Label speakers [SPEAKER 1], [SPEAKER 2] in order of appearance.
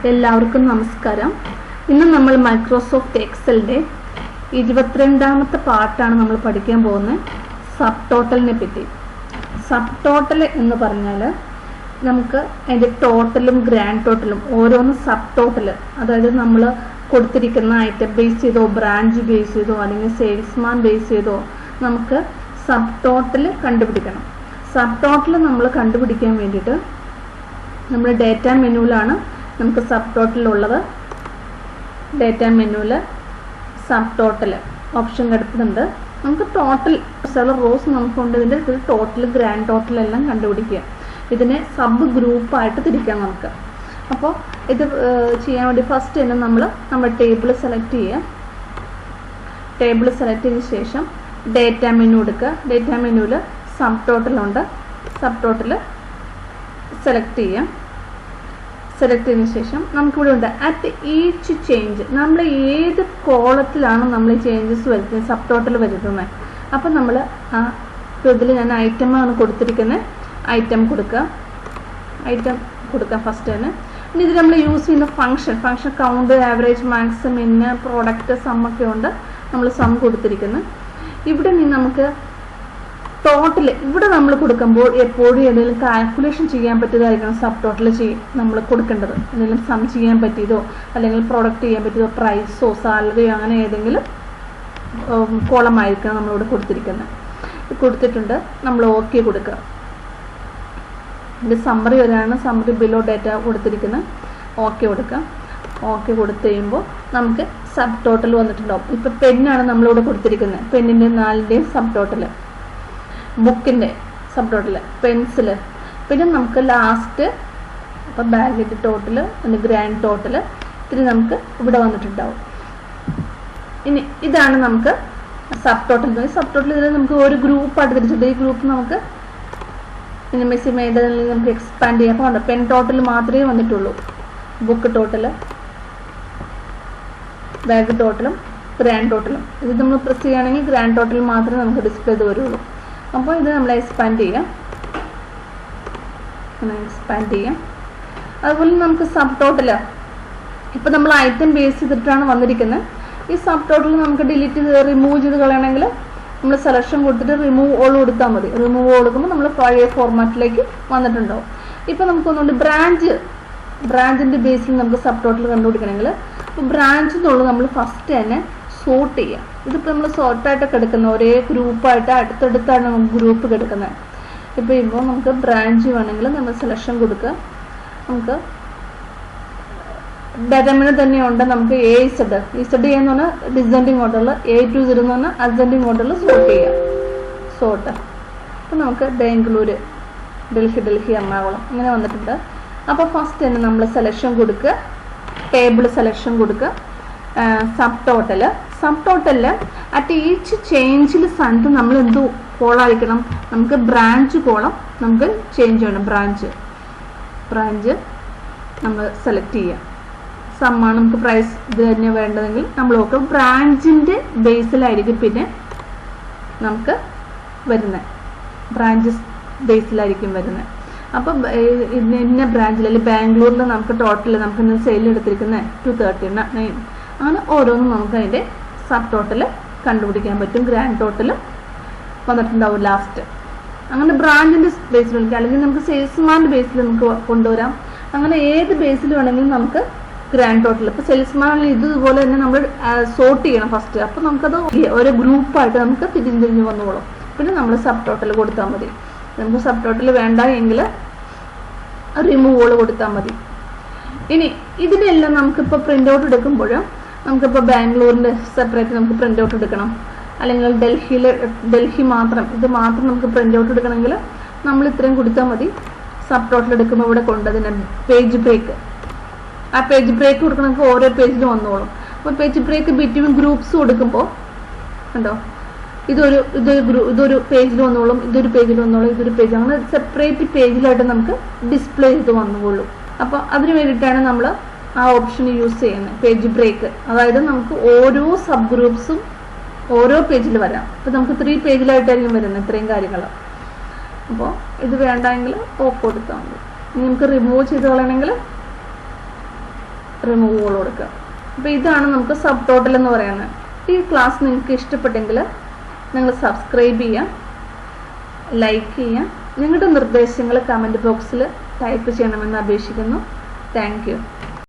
[SPEAKER 1] എല്ലാവർക്കും നമസ്കാരം. ഇന്ന് നമ്മൾ മൈക്രോസോഫ്റ്റ് എക്സലിന്റെ 22ാമത്തെ പാർട്ടാണ് നമ്മൾ പഠിക്കാൻ പോകുന്നത്, സബ് ടോട്ടലിനെ പറ്റി. സബ് ടോട്ടൽ എന്ന് പറഞ്ഞാൽ നമുക്ക് അതിൻ്റെ ടോട്ടലും ഗ്രാൻഡ് ടോട്ടലും ഓരോന്ന് സബ് ടോട്ടൽ, അതായത് നമ്മൾ കൊടുത്തിരിക്കുന്ന ഐറ്റം ബേസ് ചെയ്തോ ബ്രാഞ്ച് ബേസ് ചെയ്തോ അല്ലെങ്കിൽ സെയിൽസ്മാൻ ബേസ് ചെയ്തോ നമുക്ക് സബ് ടോട്ടൽ കണ്ടുപിടിക്കണം. സബ് ടോട്ടൽ നമ്മൾ കണ്ടുപിടിക്കാൻ വേണ്ടിയിട്ട് നമ്മൾ ഡേറ്റ മെനുവിലാണ് നമുക്ക് സബ് ടോട്ടൽ ഉള്ളത്. ഡേറ്റ മെനുവിൽ സബ് ടോട്ടൽ ഓപ്ഷൻ കിടക്കുന്നുണ്ട്. നമുക്ക് ടോട്ടൽ റോസ് നമുക്കുണ്ട്. ഇതിൻ്റെ ടോട്ടൽ ഗ്രാൻഡ് ടോട്ടൽ എല്ലാം കണ്ടുപിടിക്കുക. ഇതിനെ സബ് ഗ്രൂപ്പായിട്ട് തിരിക്കാം നമുക്ക്. അപ്പോൾ ഇത് ചെയ്യാൻ വേണ്ടി ഫസ്റ്റ് തന്നെ നമ്മൾ ടേബിൾ സെലക്ട് ചെയ്യുക. ടേബിൾ സെലക്ട് ചെയ്തതിന് ശേഷം ഡേറ്റ മെനു എടുക്കുക. ഡേറ്റ മെനുവിൽ സബ് ടോട്ടലുണ്ട്. സബ് ടോട്ടൽ സെലക്ട് ചെയ്യാം. സെലക്ട് ചെയ്തതിന് ശേഷം നമുക്കിവിടെ ഉണ്ട് അറ്റ് ഈച്ച് ചേഞ്ച്, നമ്മൾ ഏത് കോളത്തിലാണ് നമ്മൾ ചേഞ്ചസ് വരുത്തുന്നത്, സബ് ടോട്ടൽ വരുത്തുന്നത്. അപ്പം നമ്മൾ ആ ഇതിൽ ഞാൻ ഐറ്റമാണ് കൊടുത്തിരിക്കുന്നത്. ഐറ്റം കൊടുക്കുക. ഐറ്റം കൊടുക്കാം ഫസ്റ്റ് തന്നെ. ഇനി ഇത് നമ്മൾ യൂസ് ചെയ്യുന്ന function count, average, max, min, product, സമ്മൊക്കെ ഉണ്ട്. നമ്മൾ സം കൊടുത്തിരിക്കുന്നത്. ഇവിടെ നിന്ന് നമുക്ക് ടോട്ടൽ ഇവിടെ നമ്മൾ കൊടുക്കുമ്പോൾ എപ്പോഴും എന്തെങ്കിലും കാൽക്കുലേഷൻ ചെയ്യാൻ പറ്റിയതായിരിക്കണം സബ് ടോട്ടൽ നമ്മൾ കൊടുക്കേണ്ടത്. എന്തെങ്കിലും സം ചെയ്യാൻ പറ്റിയതോ അല്ലെങ്കിൽ പ്രൊഡക്റ്റ് ചെയ്യാൻ പറ്റിയതോ പ്രൈസോ സാലറിയോ അങ്ങനെ ഏതെങ്കിലും കോളമായിരിക്കണം നമ്മളിവിടെ കൊടുത്തിരിക്കുന്നത്. കൊടുത്തിട്ടുണ്ട്. നമ്മൾ ഓക്കെ കൊടുക്കുക. ഇതിൻ്റെ സമ്മറി വരെയാണ് സമ്മറി ബിലോ ഡേറ്റ കൊടുത്തിരിക്കുന്നത്. ഓക്കെ കൊടുക്കുക. ഓക്കെ കൊടുത്തു കഴിയുമ്പോൾ നമുക്ക് സബ് ടോട്ടൽ വന്നിട്ടുണ്ടാവും. ഇപ്പം പെന്നാണ് നമ്മളിവിടെ കൊടുത്തിരിക്കുന്നത്. പെന്നിൻ്റെ 4ൻ്റെയും സബ് ടോട്ടൽ, ബുക്കിൻ്റെ സബ് ടോട്ടൽ, പെൻസിൽ, പിന്നെ നമുക്ക് ലാസ്റ്റ് അപ്പം ബാഗിൻ്റെ ടോട്ടൽ, പിന്നെ ഗ്രാൻഡ് ടോട്ടൽ, ഇതിന് നമുക്ക് ഇവിടെ വന്നിട്ടുണ്ടാവും. ഇനി ഇതാണ് നമുക്ക് സബ് ടോട്ടൽ. സബ് ടോട്ടൽ ഇതിൽ നമുക്ക് ഒരു ഗ്രൂപ്പായിട്ട് തിരിച്ചിട്ട് ഈ ഗ്രൂപ്പ് നമുക്ക് മിനിമൈസ് ചെയ്തല്ലെങ്കിൽ നമുക്ക് എക്സ്പാൻഡ് ചെയ്യാം. അപ്പോൾ പെൻ ടോട്ടൽ മാത്രമേ വന്നിട്ടുള്ളൂ. ബുക്ക് ടോട്ടൽ, ബാഗ് ടോട്ടലും ഗ്രാൻഡ് ടോട്ടലും. ഇത് നമ്മൾ പ്രസ് ചെയ്യുകയാണെങ്കിൽ ഗ്രാൻഡ് ടോട്ടൽ മാത്രമേ നമുക്ക് ഡിസ്പ്ലേ ചെയ്ത് വരുള്ളൂ. അപ്പോൾ ഇത് നമ്മൾ എക്സ്പാൻഡ് ചെയ്യാം. അതുപോലെ നമുക്ക് സബ് ടോട്ടൽ ഇപ്പം നമ്മൾ ഐറ്റം ബേസ് ചെയ്തിട്ടാണ് വന്നിരിക്കുന്നത്. ഈ സബ് ടോട്ടൽ നമുക്ക് ഡിലീറ്റ് ചെയ്ത് റിമൂവ് ചെയ്ത് കളയണമെങ്കിൽ നമ്മൾ സെലക്ഷൻ കൊടുത്തിട്ട് റിമൂവ് ഓൾ കൊടുത്താൽ മതി. റിമൂവ് കൊടുക്കുമ്പോൾ നമ്മൾ പഴയ ഫോർമാറ്റിലേക്ക് വന്നിട്ടുണ്ടാവും. ഇപ്പം നമുക്കൊന്നുകൊണ്ട് ബ്രാഞ്ചിൻ്റെ ബേസിൽ നമുക്ക് സബ് ടോട്ടൽ കണ്ടുപിടിക്കണമെങ്കിൽ ഇപ്പോൾ ബ്രാഞ്ച് എന്നുള്ളത് നമ്മൾ ഫസ്റ്റ് തന്നെ സോർട്ട് ചെയ്യാം. ഇതിപ്പോൾ നമ്മൾ സോർട്ടായിട്ടൊക്കെ എടുക്കുന്നത് ഒരേ ഗ്രൂപ്പായിട്ട് അടുത്തടുത്താണ് നമുക്ക് ഗ്രൂപ്പ് കിടക്കുന്നത്. ഇപ്പോൾ നമുക്ക് ബ്രാഞ്ച് വേണമെങ്കിൽ നമ്മൾ സെലക്ഷൻ കൊടുക്കുക. നമുക്ക് ഡെറ്റർമിനർ തന്നെയുണ്ട്. നമുക്ക് ഇസഡ് എന്ന് പറഞ്ഞാൽ ഡിസെൻഡിങ് ഓർഡറിൽ, A to Z എന്ന് പറഞ്ഞാൽ അസെൻഡിങ് ഓർഡറിൽ സോർട്ട് ചെയ്യാം. സോർട്ട് അപ്പോൾ നമുക്ക് ബാംഗ്ലൂർ, ഡൽഹി, എറണാകുളം ഇങ്ങനെ വന്നിട്ടുണ്ട്. അപ്പോൾ ഫസ്റ്റ് തന്നെ നമ്മൾ സെലക്ഷൻ കൊടുക്കുക. ടേബിൾ സെലക്ഷൻ കൊടുക്കുക. സബ് ടോട്ടലിൽ അറ്റ് ഈച്ച് ചേഞ്ചിൽ സ്ഥാനത്ത് നമ്മൾ എന്ത് കോളായിരിക്കണം, നമുക്ക് ബ്രാഞ്ച് കോളം നമുക്ക് ചേഞ്ച് ചെയ്യണം. ബ്രാഞ്ച് നമ്മൾ സെലക്ട് ചെയ്യാം. സമ്മാണ് നമുക്ക് പ്രൈസ് ഇത് തന്നെ വേണ്ടതെങ്കിൽ നമ്മൾ നോക്കാം. ബ്രാഞ്ചിൻ്റെ ബേസിലായിരിക്കും പിന്നെ നമുക്ക് വരുന്നത്, ബ്രാഞ്ചസ് ബേസിലായിരിക്കും വരുന്നത്. അപ്പം ഇന്ന ബ്രാഞ്ചിൽ അല്ലെങ്കിൽ ബാംഗ്ലൂരിൽ നമുക്ക് ടോട്ടൽ നമുക്ക് ഇന്ന് സെയിൽ എടുത്തിരിക്കുന്നത് 239 അങ്ങനെ ഓരോന്നും നമുക്ക് അതിൻ്റെ സബ് ടോട്ടൽ കണ്ടുപിടിക്കാൻ പറ്റും. ഗ്രാൻഡ് ടോട്ടൽ വന്നിട്ടുണ്ടാവും ലാസ്റ്റ്. അങ്ങനെ ബ്രാഞ്ചിൻ്റെ ബേസിൽ വിളിക്കാം, അല്ലെങ്കിൽ നമുക്ക് സെയിൽസ്മാൻ്റെ ബേസിൽ നമുക്ക് കൊണ്ടുവരാം. അങ്ങനെ ഏത് ബേസിൽ വേണമെങ്കിലും നമുക്ക് ഗ്രാൻഡ് ടോട്ടൽ. ഇപ്പോൾ സെയിൽസ്മാൻ ഇതുപോലെ തന്നെ നമ്മൾ സോർട്ട് ചെയ്യണം ഫസ്റ്റ്. അപ്പോൾ നമുക്കത് ഒരു ഗ്രൂപ്പായിട്ട് നമുക്ക് തിരിഞ്ഞ് വന്നോളും. പിന്നെ നമ്മൾ സബ് ടോട്ടൽ കൊടുത്താൽ മതി. നമുക്ക് സബ് ടോട്ടൽ വേണ്ട എങ്കിൽ റിമൂവോൾ കൊടുത്താൽ മതി. ഇനി ഇതിനെല്ലാം നമുക്കിപ്പോൾ പ്രിൻ്റ് ഔട്ട് എടുക്കുമ്പോൾ നമുക്കിപ്പോൾ ബാംഗ്ലൂരിൻ്റെ സെപ്പറേറ്റ് നമുക്ക് പ്രിൻ്റ് ഔട്ട് എടുക്കണം, അല്ലെങ്കിൽ ഡൽഹി മാത്രം ഇത് മാത്രം നമുക്ക് പ്രിൻ്റ് ഔട്ട് എടുക്കണമെങ്കിൽ നമ്മൾ ഇത്രയും കൊടുത്താൽ മതി. സബ് ടോട്ടൽ എടുക്കുമ്പോൾ ഇവിടെ കൊണ്ടതിന് പേജ് ബ്രേക്ക്, ആ പേജ് ബ്രേക്ക് കൊടുക്കണമെങ്കിൽ ഓരോ പേജിൽ വന്നോളും. അപ്പോൾ പേജ് ബ്രേക്ക് ബിറ്റ്വീൻ ഗ്രൂപ്പ്സ് കൊടുക്കുമ്പോൾ കണ്ടോ, ഇതൊരു പേജിൽ വന്നോളും, ഇതൊരു പേജിൽ വന്നോളും, ഇതൊരു പേജ്, അങ്ങനെ സെപ്പറേറ്റ് പേജിലായിട്ട് നമുക്ക് ഡിസ്പ്ലേ ചെയ്ത് വന്നോളും. അപ്പോൾ അതിന് വേണ്ടിയിട്ടാണ് നമ്മൾ ആ ഓപ്ഷൻ യൂസ് ചെയ്യുന്നത്, പേജ് ബ്രേക്ക്. അതായത് നമുക്ക് ഓരോ സബ് ഗ്രൂപ്പ്സും ഓരോ പേജിൽ വരാം. അപ്പോൾ നമുക്ക് 3 പേജിലായിട്ടായിരിക്കും വരുന്നത് ഇത്രയും കാര്യങ്ങൾ. അപ്പോൾ ഇത് വേണ്ടെങ്കിൽ ഓഫ് കൊടുത്താൽ മതി. ഇനി നമുക്ക് റിമൂവ് ചെയ്ത് കളയണമെങ്കിൽ റിമൂവൽ കൊടുക്കുക. അപ്പോൾ ഇതാണ് നമുക്ക് സബ് ടോട്ടൽ എന്ന് പറയുന്നത്. ഈ ക്ലാസ് നിങ്ങൾക്ക് ഇഷ്ടപ്പെട്ടെങ്കിൽ നിങ്ങൾ സബ്സ്ക്രൈബ് ചെയ്യുക, ലൈക്ക് ചെയ്യുക, നിങ്ങളുടെ നിർദ്ദേശങ്ങൾ കമൻറ്റ് ബോക്സിൽ ടൈപ്പ് ചെയ്യണമെന്ന് അപേക്ഷിക്കുന്നു. Thank you.